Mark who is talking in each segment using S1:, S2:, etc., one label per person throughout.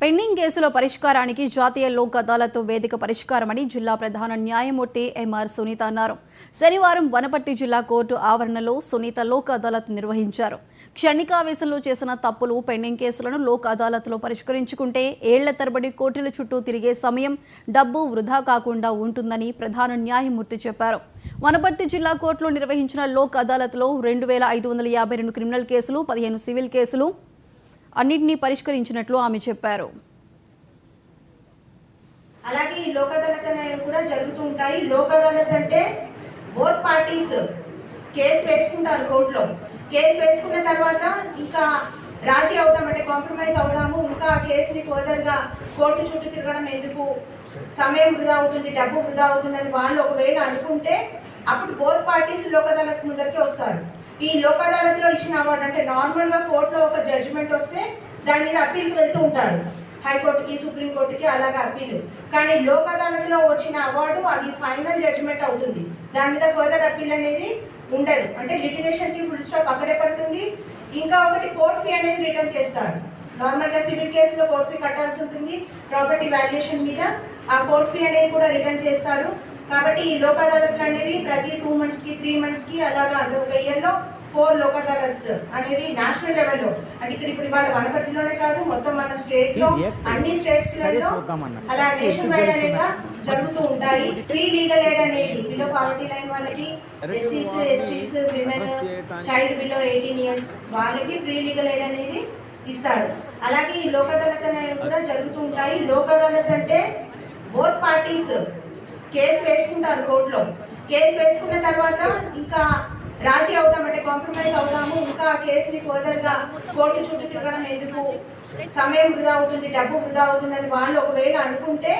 S1: Pending కేసుల పరిష్కారానికి జాతీయ లోక్ అదాలత్ వేదిక పరిష్కారమని జిల్లా ప్రధాన న్యాయమూర్తి ఎంఆర్ సునీత అన్నారు. శనివారం వనపర్తి జిల్లా కోర్టు ఆవరణలో సునీత లోక్ అదాలత్ నిర్వహించారు. క్షణికావేశంలో చేసిన తప్పులు పెండింగ్ కేసులను లోక్ అదాలత్లో పరిష్కరించుకుంటే ఏళ్ల తరబడి కోర్టుల చుట్టూ తిరిగే సమయం, డబ్బు వృధా కాకుండా ఉంటుందని ప్రధాన న్యాయమూర్తి చెప్పారు. వనపర్తి జిల్లా కోర్టులో నిర్వహించిన లోక్ అదాలత్లో 2552 క్రిమినల్ కేసులు, 15 సివిల్ కేసులు అన్నింటినీ పరిష్కరించినట్లు ఆమె చెప్పారు.
S2: అలాగే ఈ లోక్ అదాలత్ అనేవి కూడా జరుగుతూ ఉంటాయి. లోక్ అదాలత్ అంటే బోత్ పార్టీస్ కేసు వేసుకుంటారు కోర్టులో. కేసు వేసుకున్న తర్వాత ఇంకా రాజీ అవుదామంటే కాంప్రమైజ్ అవుదాము, ఇంకా ఆ కేసుని ఫర్దర్గా కోర్టు చుట్టూ తిరగడం ఎందుకు, సమయం వృధా అవుతుంది, డబ్బు వృధా అవుతుందని వాళ్ళు ఒకవేళ అనుకుంటే అప్పుడు బోత్ పార్టీస్ లోక్ అదాలత్ ముందరికి వస్తారు. ఈ లోక్ అదాలత్లో ఇచ్చిన అవార్డు అంటే నార్మల్గా కోర్టులో ఒక జడ్జిమెంట్ వస్తే దాని మీద అప్పీల్కి వెళ్తూ ఉంటారు, హైకోర్టుకి, సుప్రీంకోర్టుకి, అలాగే అప్పీలు. కానీ లోక్ అదాలత్లో వచ్చిన అవార్డు అది ఫైనల్ జడ్జిమెంట్ అవుతుంది. దాని మీద ఫర్దర్ అప్పీల్ అనేది ఉండదు. అంటే లిటిగేషన్కి ఫుల్ స్టాప్ అక్కడే పడుతుంది. ఇంకా ఒకటి కోర్ట్ ఫీ అనేది రిటర్న్ చేస్తారు. నార్మల్గా సివిల్ కేసులో కోర్ట్ ఫీ కట్టాల్సి ఉంటుంది. ప్రాపర్టీ వాల్యుయేషన్ మీద ఆ కోర్ట్ ఫీ అనేది కూడా రిటర్న్ చేస్తారు. కాబట్టి ఈ లోక్ అదాలత్లు అనేవి ప్రతి 2 మంత్స్కి 3 మంత్స్కి అలాగా అంటే ఒక ఇయర్లో 4 లోక్ అదాలత్స్ అనేవి నేషనల్ లెవెల్లో, అంటే ఇప్పుడు ఇవాళ వనపర్తిలోనే కాదు మొత్తం మన స్టేట్లో అన్ని స్టేట్స్లలో అలా నేషనల్ వైడ్ అనేగా జరుగుతూ ఉంటాయి. ఫ్రీ లీగల్ ఎయిడ్ అనేది బిలో పావర్టీ లైన్ వాళ్ళకి, ఎస్సీస్, ఎస్టీస్, విమెన్, చైల్డ్ బిలో 18 ఇయర్స్ వాళ్ళకి ఫ్రీ లీగల్ ఎయిడ్ అనేది ఇస్తారు. అలాగే ఈ లోక్ అదాలత్ అనేవి కూడా జరుగుతూ ఉంటాయి. లోక్ అదాలత్ అంటే బోత్ పార్టీస్ కేసు వేసుకుంటారు కోర్టులో. కేసు వేసుకున్న తర్వాత ఇంకా రాజీ అవుదామంటే కాంప్రమైజ్ అవుదాము, ఇంకా ఆ కేసుని ఫర్దర్గా కోర్టు చుట్టూ తిరగడం ఎందుకు, సమయం వృధా అవుతుంది, డబ్బు వృధా అవుతుందని వాళ్ళు ఒకవేళ అనుకుంటే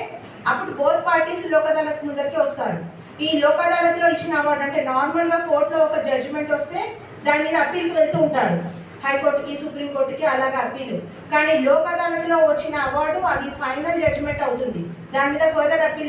S2: అప్పుడు బోత్ పార్టీస్ లోక్ అదాలత్ ముందరికి వస్తారు. ఈ లోక్ అదాలత్లో ఇచ్చిన అవార్డు అంటే నార్మల్గా కోర్టులో ఒక జడ్జిమెంట్ వస్తే దాని మీద అప్పీల్కి వెళ్తూ ఉంటారు, హైకోర్టుకి, సుప్రీంకోర్టుకి, అలాగే అప్పీలు. కానీ లోక్ అదాలత్లో వచ్చిన అవార్డు అది ఫైనల్ జడ్జిమెంట్ అవుతుంది. దాని మీద ఫర్దర్ అప్పీల్